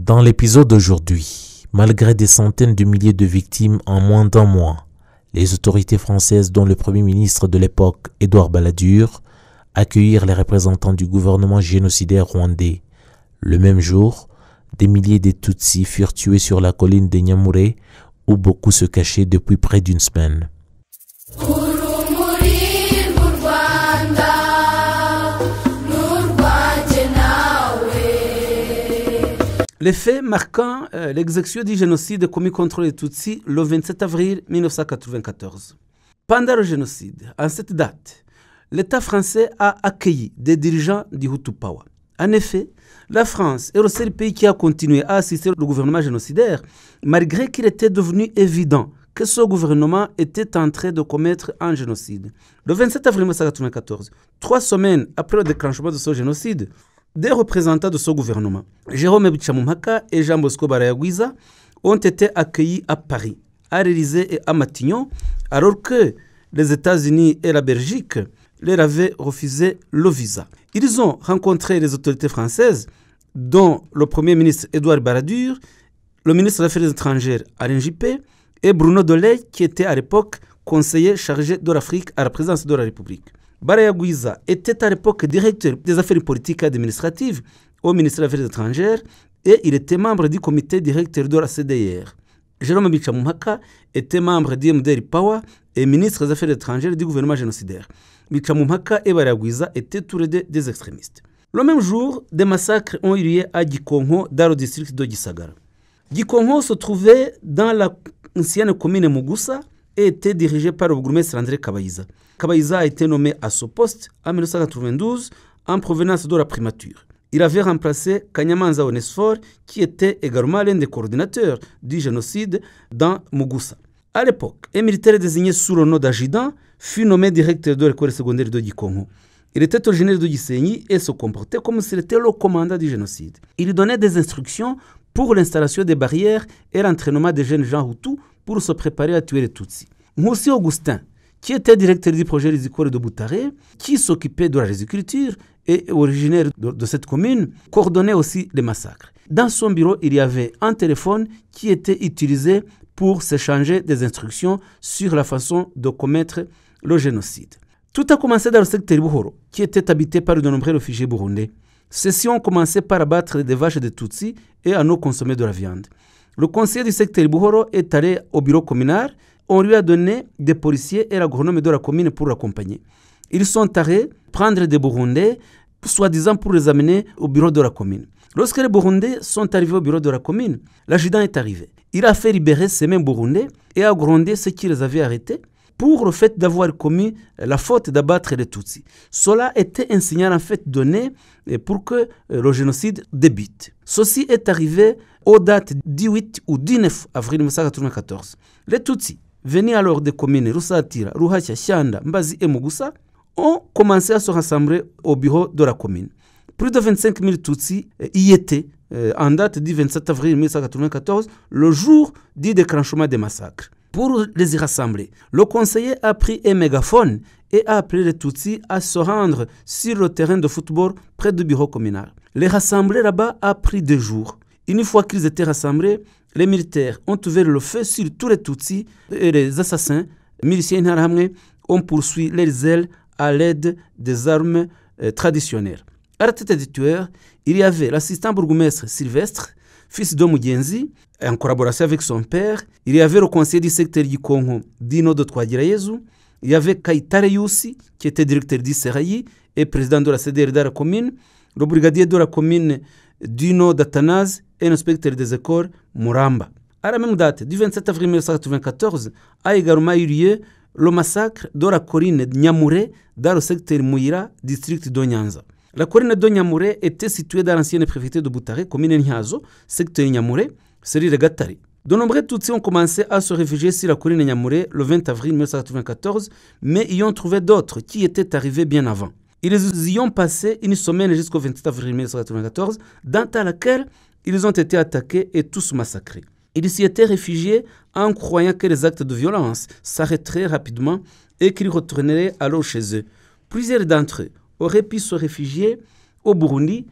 Dans l'épisode d'aujourd'hui, malgré des centaines de milliers de victimes en moins d'un mois, les autorités françaises, dont le premier ministre de l'époque, Édouard Balladur, accueillirent les représentants du gouvernement génocidaire rwandais. Le même jour, des milliers de Tutsis furent tués sur la colline de Nyamure, où beaucoup se cachaient depuis près d'une semaine. Les faits marquant l'exécution du génocide commis contre les Tutsis le 27 avril 1994. Pendant le génocide, en cette date, l'État français a accueilli des dirigeants du Hutu Power. En effet, la France est le seul pays qui a continué à assister le gouvernement génocidaire, malgré qu'il était devenu évident que ce gouvernement était en train de commettre un génocide. Le 27 avril 1994, 3 semaines après le déclenchement de ce génocide, des représentants de ce gouvernement, Jérôme Bichamoumaka et Jean Bosco Barayagwiza, ont été accueillis à Paris, à l'Élysée et à Matignon, alors que les États-Unis et la Belgique leur avaient refusé le visa. Ils ont rencontré les autorités françaises, dont le Premier ministre Édouard Balladur, le ministre des Affaires étrangères Alain Juppé et Bruno Doley, qui était à l'époque conseiller chargé de l'Afrique à la présidence de la République. Barayagwiza était à l'époque directeur des affaires politiques et administratives au ministère des Affaires étrangères et il était membre du comité directeur de la CDR. Jérôme Bichamoumaka était membre du MDR Power et ministre des Affaires étrangères du gouvernement génocidaire. Bichamoumaka et Barayagwiza étaient tous les deux des extrémistes. Le même jour, des massacres ont eu lieu à Gikonko, dans le district de Gisagara. Gikonko se trouvait dans l'ancienne commune Mugusa et était dirigé par le bourgmestre André Kabayiza. Kabayiza a été nommé à ce poste en 1992 en provenance de la primature. Il avait remplacé Kanyamanza Onesphore, qui était également l'un des coordinateurs du génocide dans Mugusa. À l'époque, un militaire désigné sous le nom d'adjudant fut nommé directeur de l'école secondaire de Gikonko. Il était originaire de Gisenyi et se comportait comme s'il était le commandant du génocide. Il donnait des instructions pour l'installation des barrières et l'entraînement des jeunes gens Hutus pour se préparer à tuer les Tutsis. Moussi Augustin, qui était directeur du projet Rizikore de Boutaré, qui s'occupait de la riziculture et originaire de cette commune, coordonnait aussi les massacres. Dans son bureau, il y avait un téléphone qui était utilisé pour s'échanger des instructions sur la façon de commettre le génocide. Tout a commencé dans le secteur Buhoro, qui était habité par de nombreux réfugiés burundais. Ceux-ci ont commencé par abattre des vaches de Tutsis et à nous consommer de la viande. Le conseiller du secteur Buhoro est allé au bureau communal. On lui a donné des policiers et l'agronome de la commune pour l'accompagner. Ils sont allés prendre des Burundais, soi-disant pour les amener au bureau de la commune. Lorsque les Burundais sont arrivés au bureau de la commune, l'adjudant est arrivé. Il a fait libérer ces mêmes Burundais et a grondé ceux qui les avaient arrêtés pour le fait d'avoir commis la faute d'abattre les Tutsis. Cela était un signal en fait donné pour que le génocide débute. Ceci est arrivé aux dates du 8 ou 19 avril 1994. Les Tutsis, venus alors des communes Rusatira, Ruhashya, Shyanda, Mbazi et Mugusa, ont commencé à se rassembler au bureau de la commune. Plus de 25 000 Tutsis y étaient en date du 27 avril 1994, le jour du déclenchement des massacres. Pour les y rassembler, le conseiller a pris un mégaphone et a appelé les Tutsis à se rendre sur le terrain de football près du bureau communal. Les rassembler là-bas a pris 2 jours. Une fois qu'ils étaient rassemblés, les militaires ont ouvert le feu sur tous les Tutsis et les assassins, miliciens Interahamwe, ont poursuivi les ailes à l'aide des armes traditionnelles. À la tête des tueurs, il y avait l'assistant bourgmestre Sylvestre, fils de Mugenzi, en collaboration avec son père. Il y avait le conseiller du secteur Gikonko, Dino de Twagirayezu. Il y avait Kaitare Yussi, qui était directeur du Serayi et président de la CDR de la commune. Le brigadier de la commune, Dino Datanaz, et l'inspecteur des écoles, Muramba. À la même date, du 27 avril 1994, a également eu lieu le massacre de la colline de Nyamure dans le secteur Mouira, district de Nyanza. La colline de Nyamure était située dans l'ancienne préfecture de Boutaré, commune Nyazo, secteur Nyamure, série de Gatari. De nombreux Tutsis ont commencé à se réfugier sur la colline de Nyamure le 20 avril 1994, mais y ont trouvé d'autres qui étaient arrivés bien avant. Ils y ont passé une semaine jusqu'au 27 avril 1994, dans laquelle ils ont été attaqués et tous massacrés. Ils s'y étaient réfugiés en croyant que les actes de violence s'arrêteraient rapidement et qu'ils retourneraient alors chez eux. Plusieurs d'entre eux auraient pu se réfugier au Burundi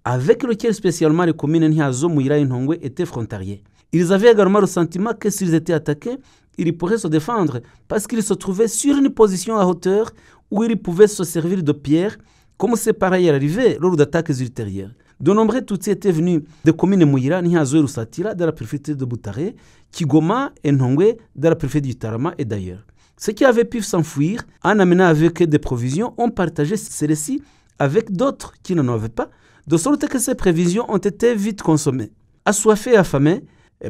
avec lequel spécialement les communes Nyazo, Mouira et Ntongwe étaient frontaliers. Ils avaient également le sentiment que s'ils étaient attaqués, ils pourraient se défendre parce qu'ils se trouvaient sur une position à hauteur où ils pouvaient se servir de pierres, comme c'est pareil arrivé lors d'attaques ultérieures. De nombreux Tutsis étaient venus des communes Mouira, Nyazo et Rusatira dans la préfecture de Butare, Kigoma et Ntongwe dans la préfecture du Tarama et d'ailleurs. Ceux qui avaient pu s'enfuir en amenant avec eux des provisions ont partagé celles-ci avec d'autres qui n'en avaient pas, de sorte que ces provisions ont été vite consommées. Assoiffés et affamés,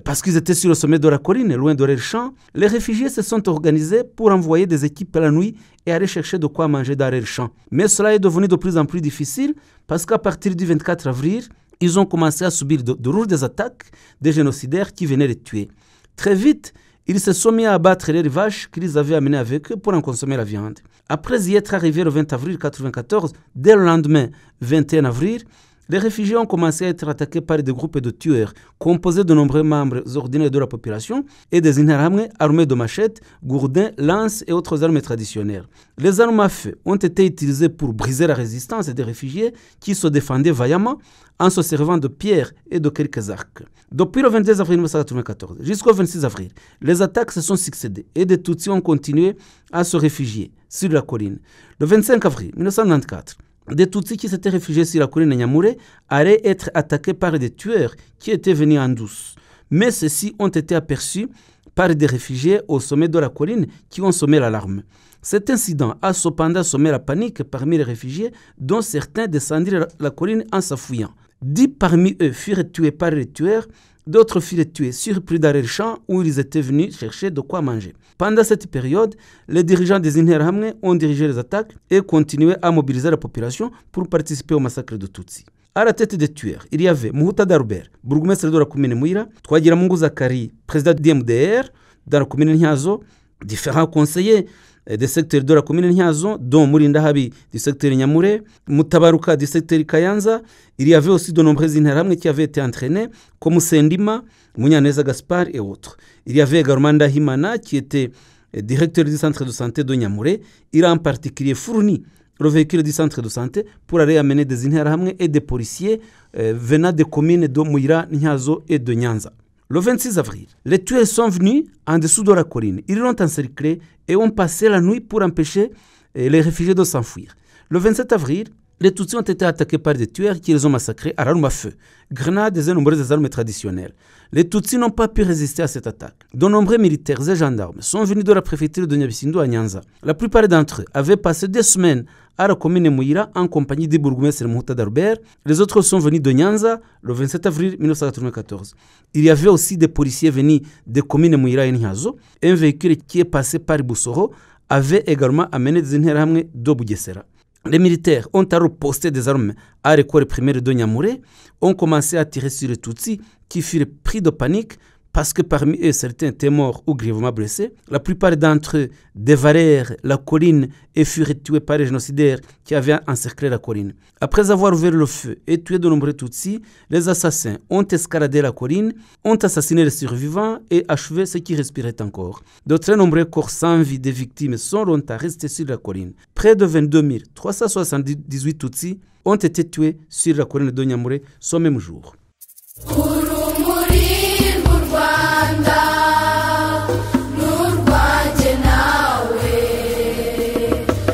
parce qu'ils étaient sur le sommet de la colline, loin de leurs champs, les réfugiés se sont organisés pour envoyer des équipes la nuit et aller chercher de quoi manger dans leurs champs. Mais cela est devenu de plus en plus difficile parce qu'à partir du 24 avril, ils ont commencé à subir de lourdes attaques des génocidaires qui venaient les tuer. Très vite, ils se sont mis à abattre les vaches qu'ils avaient amenées avec eux pour en consommer la viande. Après y être arrivés le 20 avril 1994, dès le lendemain, 21 avril, les réfugiés ont commencé à être attaqués par des groupes de tueurs composés de nombreux membres ordinaires de la population et des Interahamwe armés de machettes, gourdins, lances et autres armes traditionnelles. Les armes à feu ont été utilisées pour briser la résistance des réfugiés qui se défendaient vaillamment en se servant de pierres et de quelques arcs. Depuis le 22 avril 1994 jusqu'au 26 avril, les attaques se sont succédées et des Tutsis ont continué à se réfugier sur la colline. Le 25 avril 1994, des Tutsis qui s'étaient réfugiés sur la colline de Nyamure allaient être attaqués par des tueurs qui étaient venus en douce. Mais ceux-ci ont été aperçus par des réfugiés au sommet de la colline qui ont semé l'alarme. Cet incident a cependant semé la panique parmi les réfugiés, dont certains descendirent la colline en s'affouillant. 10 parmi eux furent tués par les tueurs, d'autres furent tués surpris dans les champs où ils étaient venus chercher de quoi manger. Pendant cette période, les dirigeants des Interahamwe ont dirigé les attaques et continué à mobiliser la population pour participer au massacre de Tutsis. À la tête des tueurs, il y avait Muhuta Darbert, bourgmestre de la commune Mouira, Twagiramungu Zakari, président du MDR dans la commune Nyazo, différents conseillers des secteurs de la commune Nyazo, dont Murinda Habi du secteur Nyamure, Mutabaruka du secteur Kayanza. Il y avait aussi de nombreux Interahamwe qui avaient été entraînés, comme Sendima, Munyaneza Gaspard et autres. Il y avait également Ndahimana qui était directeur du centre de santé de Nyamure. Il a en particulier fourni le véhicule du centre de santé pour aller amener des Interahamwe et des policiers venant des communes de Mouira, Nyazo et de Nyanza. Le 26 avril, les tueurs sont venus en dessous de la colline. Ils l'ont encerclé et ont passé la nuit pour empêcher les réfugiés de s'enfuir. Le 27 avril, les Tutsis ont été attaqués par des tueurs qui les ont massacrés à l'arme à feu, grenades et nombreuses armes traditionnelles. Les Tutsis n'ont pas pu résister à cette attaque. De nombreux militaires et gendarmes sont venus de la préfecture de Nyabisindu à Nyanza. La plupart d'entre eux avaient passé des semaines à la commune Mouira en compagnie du bourgmestre Muhuta Darbert. Les autres sont venus de Nyanza le 27 avril 1994. Il y avait aussi des policiers venus des communes Mouira et Nyazo. Un véhicule qui est passé par Boussoro avait également amené des Interahamwe de Bugesera. Les militaires ont alors posté des armes à l'école primaire de Nyamure, ont commencé à tirer sur les Tutsis qui furent pris de panique parce que parmi eux, certains étaient morts ou grièvement blessés. La plupart d'entre eux dévalèrent la colline et furent tués par les génocidaires qui avaient encerclé la colline. Après avoir ouvert le feu et tué de nombreux Tutsis, les assassins ont escaladé la colline, ont assassiné les survivants et achevé ceux qui respiraient encore. De très nombreux corps sans vie des victimes sont restés sur la colline. Près de 22 378 Tutsis ont été tués sur la colline de Nyamure ce même jour.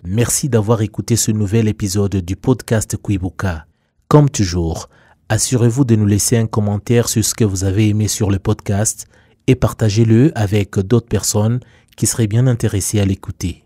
Merci d'avoir écouté ce nouvel épisode du podcast Kwibuka. Comme toujours, assurez-vous de nous laisser un commentaire sur ce que vous avez aimé sur le podcast et partagez-le avec d'autres personnes qui seraient bien intéressées à l'écouter.